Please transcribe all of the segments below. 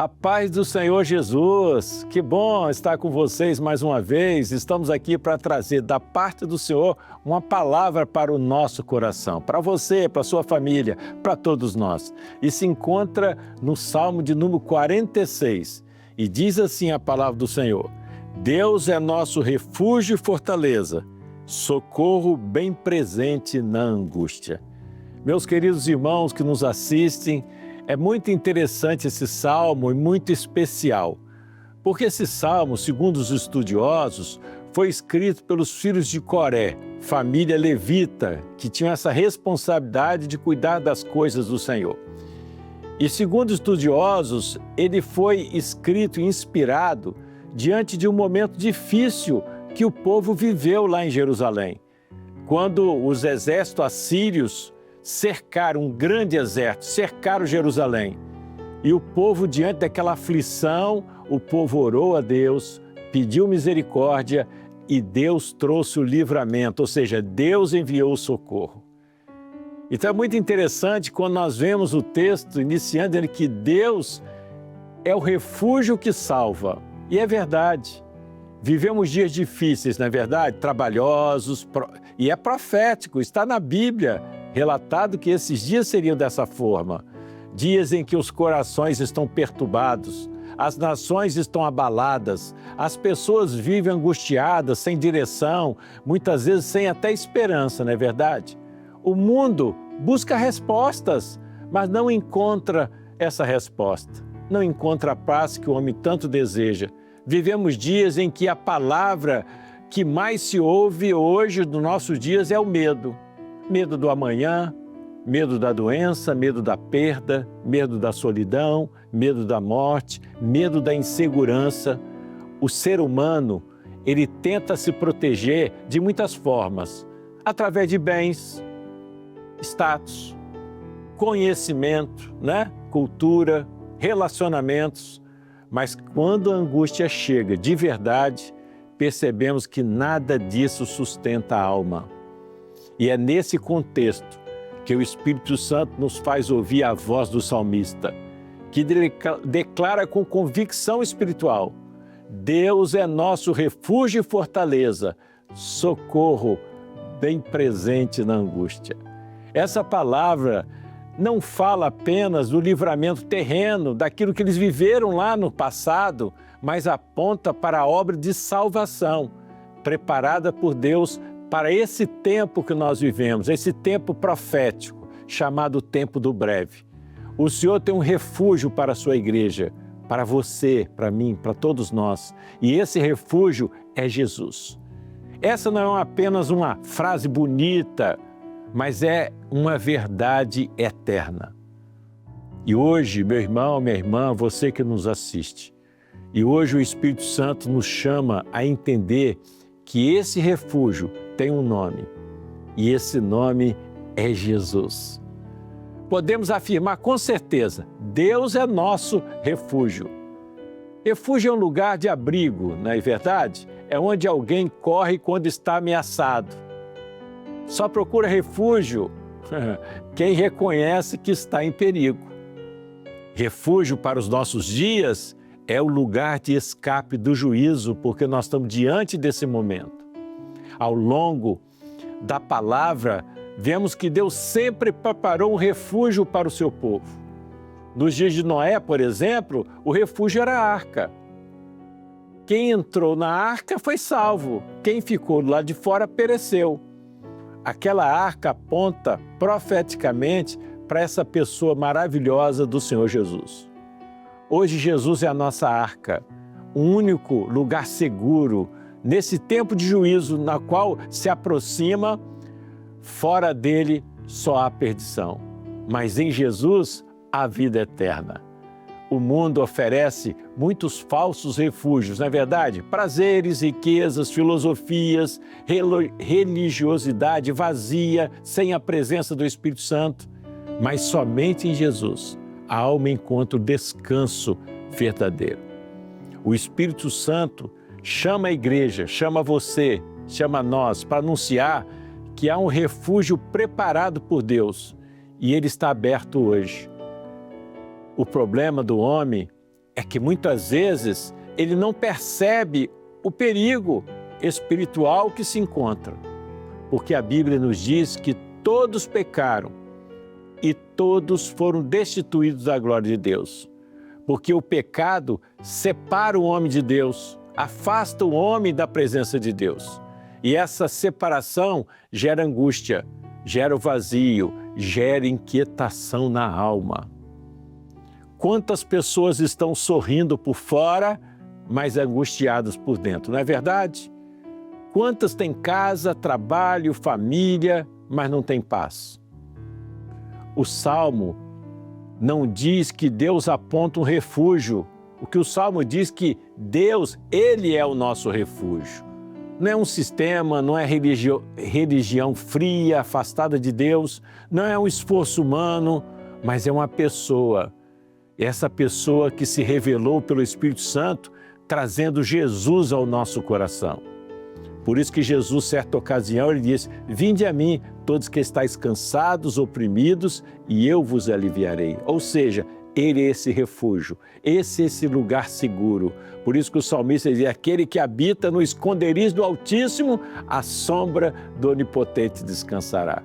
A paz do Senhor Jesus, que bom estar com vocês mais uma vez. Estamos aqui para trazer da parte do Senhor uma palavra para o nosso coração, para você, para a sua família, para todos nós. E se encontra no Salmo de número 46 e diz assim a palavra do Senhor: Deus é nosso refúgio e fortaleza, socorro bem presente na angústia. Meus queridos irmãos que nos assistem, é muito interessante esse salmo e muito especial, porque esse salmo, segundo os estudiosos, foi escrito pelos filhos de Coré, família levita, que tinham essa responsabilidade de cuidar das coisas do Senhor. E segundo os estudiosos, ele foi escrito e inspirado diante de um momento difícil que o povo viveu lá em Jerusalém, quando os exércitos assírios cercaram, um grande exército, cercaram Jerusalém. E o povo, diante daquela aflição, o povo orou a Deus, pediu misericórdia e Deus trouxe o livramento, ou seja, Deus enviou o socorro. Então é muito interessante quando nós vemos o texto iniciando ele que Deus é o refúgio que salva. E é verdade. Vivemos dias difíceis, não é verdade? Trabalhosos, e é profético, está na Bíblia, relatado que esses dias seriam dessa forma. Dias em que os corações estão perturbados, as nações estão abaladas, as pessoas vivem angustiadas, sem direção, muitas vezes sem até esperança, não é verdade? O mundo busca respostas, mas não encontra essa resposta, não encontra a paz que o homem tanto deseja. Vivemos dias em que a palavra que mais se ouve hoje nos nossos dias é o medo. Medo do amanhã, medo da doença, medo da perda, medo da solidão, medo da morte, medo da insegurança. O ser humano, ele tenta se proteger de muitas formas, através de bens, status, conhecimento, cultura, relacionamentos. Mas quando a angústia chega de verdade, percebemos que nada disso sustenta a alma. E é nesse contexto que o Espírito Santo nos faz ouvir a voz do salmista, que declara com convicção espiritual: Deus é nosso refúgio e fortaleza, socorro bem presente na angústia. Essa palavra não fala apenas do livramento terreno, daquilo que eles viveram lá no passado, mas aponta para a obra de salvação, preparada por Deus para esse tempo que nós vivemos, esse tempo profético, chamado tempo do breve. O Senhor tem um refúgio para a sua igreja, para você, para mim, para todos nós. E esse refúgio é Jesus. Essa não é apenas uma frase bonita, mas é uma verdade eterna. E hoje, meu irmão, minha irmã, você que nos assiste, e hoje o Espírito Santo nos chama a entender que esse refúgio tem um nome, e esse nome é Jesus. Podemos afirmar com certeza, Deus é nosso refúgio. Refúgio é um lugar de abrigo, não é verdade? É onde alguém corre quando está ameaçado. Só procura refúgio quem reconhece que está em perigo. Refúgio para os nossos dias é o lugar de escape do juízo, porque nós estamos diante desse momento. Ao longo da palavra, vemos que Deus sempre preparou um refúgio para o seu povo. Nos dias de Noé, por exemplo, o refúgio era a arca. Quem entrou na arca foi salvo, quem ficou lá de fora pereceu. Aquela arca aponta profeticamente para essa pessoa maravilhosa do Senhor Jesus. Hoje Jesus é a nossa arca, o único lugar seguro nesse tempo de juízo na qual se aproxima, fora dele só há perdição. Mas em Jesus há vida eterna. O mundo oferece muitos falsos refúgios, não é verdade? Prazeres, riquezas, filosofias, religiosidade vazia, sem a presença do Espírito Santo. Mas somente em Jesus a alma encontra o descanso verdadeiro. O Espírito Santo chama a igreja, chama você, chama nós para anunciar que há um refúgio preparado por Deus e ele está aberto hoje. O problema do homem é que muitas vezes ele não percebe o perigo espiritual que se encontra. Porque a Bíblia nos diz que todos pecaram e todos foram destituídos da glória de Deus. Porque o pecado separa o homem de Deus, afasta o homem da presença de Deus. E essa separação gera angústia, gera o vazio, gera inquietação na alma. Quantas pessoas estão sorrindo por fora, mas angustiadas por dentro, não é verdade? Quantas têm casa, trabalho, família, mas não têm paz? O Salmo não diz que Deus aponta um refúgio. O que o Salmo diz que Deus, Ele é o nosso refúgio. Não é um sistema, não é religião fria, afastada de Deus, não é um esforço humano, mas é uma pessoa. Essa pessoa que se revelou pelo Espírito Santo, trazendo Jesus ao nosso coração. Por isso que Jesus, certa ocasião, ele disse: vinde a mim, todos que estáis cansados, oprimidos, e eu vos aliviarei. Ou seja, Ele é esse refúgio, esse lugar seguro. Por isso que o salmista dizia: aquele que habita no esconderijo do Altíssimo, à sombra do Onipotente descansará.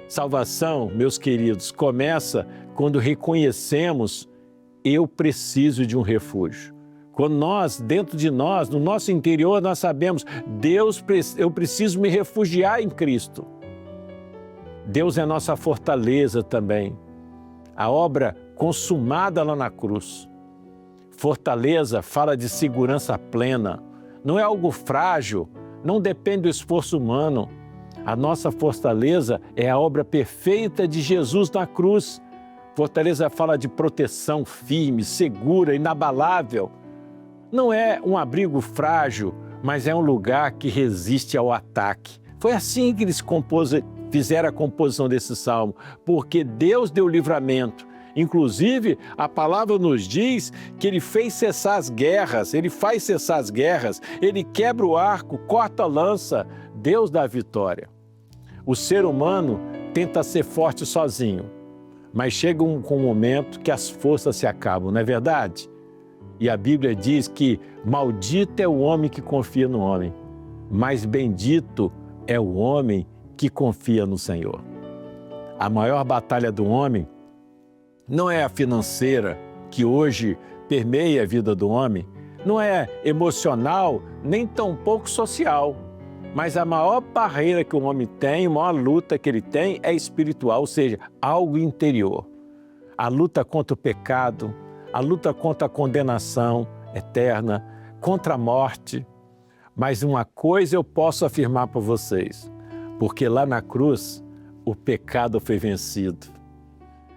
Salvação, meus queridos, começa quando reconhecemos: eu preciso de um refúgio. Quando nós, dentro de nós, no nosso interior, nós sabemos: Deus, eu preciso me refugiar em Cristo. Deus é nossa fortaleza também. A obra consumada lá na cruz. Fortaleza fala de segurança plena. Não é algo frágil, não depende do esforço humano. A nossa fortaleza é a obra perfeita de Jesus na cruz. Fortaleza fala de proteção firme, segura, inabalável. Não é um abrigo frágil, mas é um lugar que resiste ao ataque. Foi assim que eles fizeram a composição desse salmo, porque Deus deu livramento. Inclusive, a palavra nos diz que Ele fez cessar as guerras, Ele faz cessar as guerras, Ele quebra o arco, corta a lança, Deus dá a vitória. O ser humano tenta ser forte sozinho, mas chega um momento que as forças se acabam, não é verdade? E a Bíblia diz que maldito é o homem que confia no homem, mas bendito é o homem que confia no Senhor. A maior batalha do homem não é a financeira, que hoje permeia a vida do homem, não é emocional, nem tampouco social, mas a maior barreira que o homem tem, a maior luta que ele tem é espiritual, ou seja, algo interior. A luta contra o pecado, a luta contra a condenação eterna, contra a morte. Mas uma coisa eu posso afirmar para vocês, porque lá na cruz o pecado foi vencido.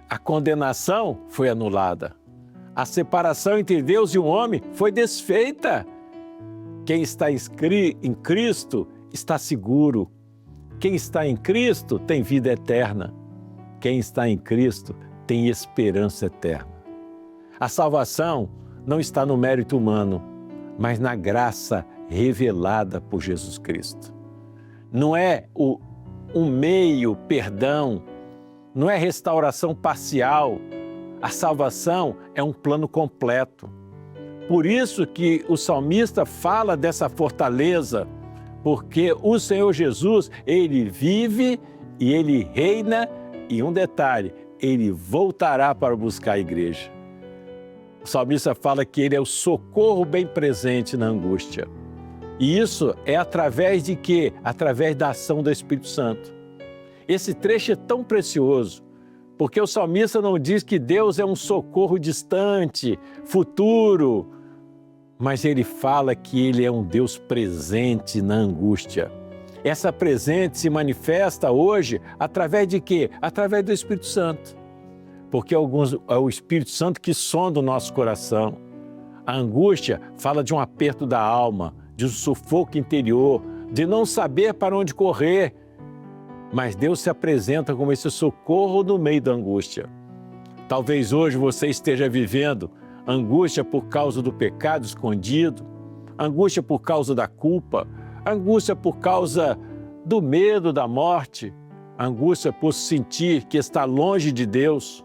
A condenação foi anulada. A separação entre Deus e o homem foi desfeita. Quem está em Cristo está seguro. Quem está em Cristo tem vida eterna. Quem está em Cristo tem esperança eterna. A salvação não está no mérito humano, mas na graça revelada por Jesus Cristo. Não é um meio perdão, não é restauração parcial. A salvação é um plano completo. Por isso que o salmista fala dessa fortaleza, porque o Senhor Jesus, Ele vive e Ele reina, e um detalhe, Ele voltará para buscar a igreja. O salmista fala que Ele é o socorro bem presente na angústia. E isso é através de quê? Através da ação do Espírito Santo. Esse trecho é tão precioso, porque o salmista não diz que Deus é um socorro distante, futuro, mas ele fala que Ele é um Deus presente na angústia. Essa presente se manifesta hoje através de quê? Através do Espírito Santo. Porque é o Espírito Santo que sonda o nosso coração. A angústia fala de um aperto da alma, de um sufoco interior, de não saber para onde correr. Mas Deus se apresenta como esse socorro no meio da angústia. Talvez hoje você esteja vivendo angústia por causa do pecado escondido, angústia por causa da culpa, angústia por causa do medo da morte, angústia por sentir que está longe de Deus.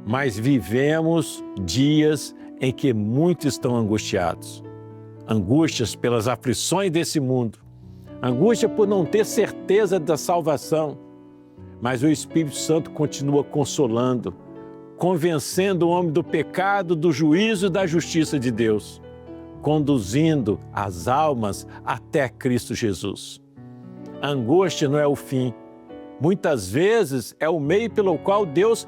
Mas vivemos dias em que muitos estão angustiados. Angústias pelas aflições desse mundo, angústia por não ter certeza da salvação, mas o Espírito Santo continua consolando, convencendo o homem do pecado, do juízo e da justiça de Deus, conduzindo as almas até Cristo Jesus. A angústia não é o fim. Muitas vezes é o meio pelo qual Deus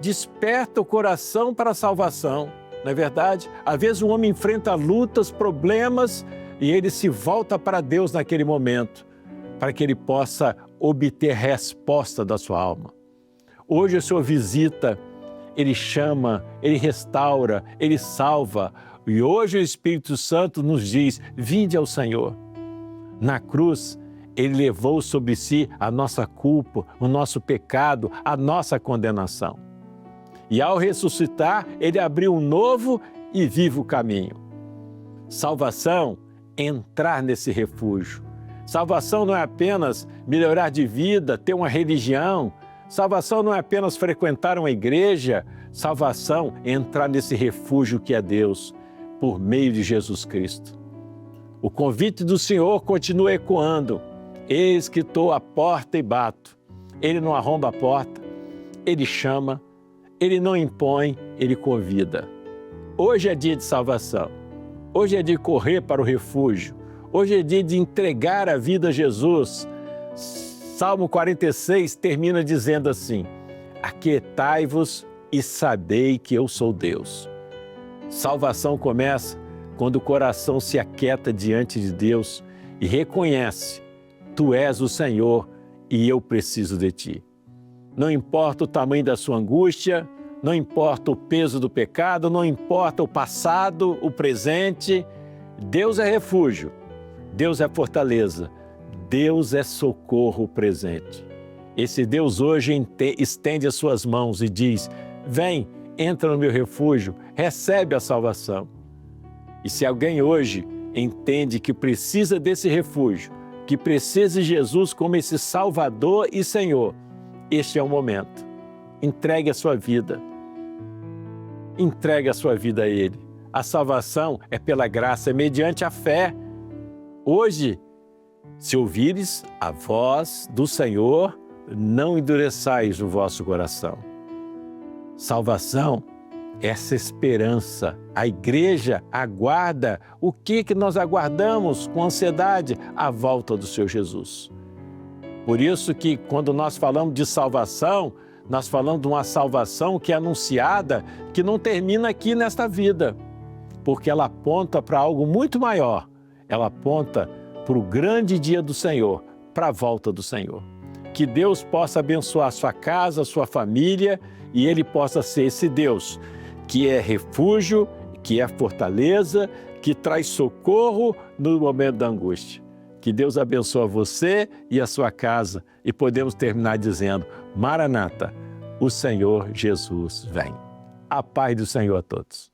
desperta o coração para a salvação. Não é verdade? Às vezes o homem enfrenta lutas, problemas e ele se volta para Deus naquele momento, para que ele possa obter resposta da sua alma. Hoje o Senhor visita, Ele chama, Ele restaura, Ele salva. E hoje o Espírito Santo nos diz, vinde ao Senhor. Na cruz, Ele levou sobre si a nossa culpa, o nosso pecado, a nossa condenação. E ao ressuscitar, Ele abriu um novo e vivo caminho. Salvação é entrar nesse refúgio. Salvação não é apenas melhorar de vida, ter uma religião. Salvação não é apenas frequentar uma igreja. Salvação é entrar nesse refúgio que é Deus, por meio de Jesus Cristo. O convite do Senhor continua ecoando. Eis que estou à porta e bato. Ele não arromba a porta, Ele chama, Ele não impõe, Ele convida. Hoje é dia de salvação. Hoje é dia de correr para o refúgio. Hoje é dia de entregar a vida a Jesus. Salmo 46 termina dizendo assim, aquietai-vos e sabei que eu sou Deus. Salvação começa quando o coração se aquieta diante de Deus e reconhece, tu és o Senhor e eu preciso de ti. Não importa o tamanho da sua angústia, não importa o peso do pecado, não importa o passado, o presente, Deus é refúgio, Deus é fortaleza, Deus é socorro presente. Esse Deus hoje estende as suas mãos e diz, vem, entra no meu refúgio, recebe a salvação. E se alguém hoje entende que precisa desse refúgio, que precisa de Jesus como esse Salvador e Senhor, este é o momento. Entregue a sua vida. Entregue a sua vida a Ele. A salvação é pela graça, é mediante a fé. Hoje, se ouvires a voz do Senhor, não endureçais o vosso coração. Salvação, essa esperança. A igreja aguarda o que nós aguardamos com ansiedade? A volta do Senhor Jesus. Por isso que quando nós falamos de salvação, nós falamos de uma salvação que é anunciada, que não termina aqui nesta vida, porque ela aponta para algo muito maior. Ela aponta para o grande dia do Senhor, para a volta do Senhor. Que Deus possa abençoar a sua casa, a sua família, e Ele possa ser esse Deus que é refúgio, que é fortaleza, que traz socorro no momento da angústia. Que Deus abençoe você e a sua casa e podemos terminar dizendo, Maranata, o Senhor Jesus vem. A paz do Senhor a todos.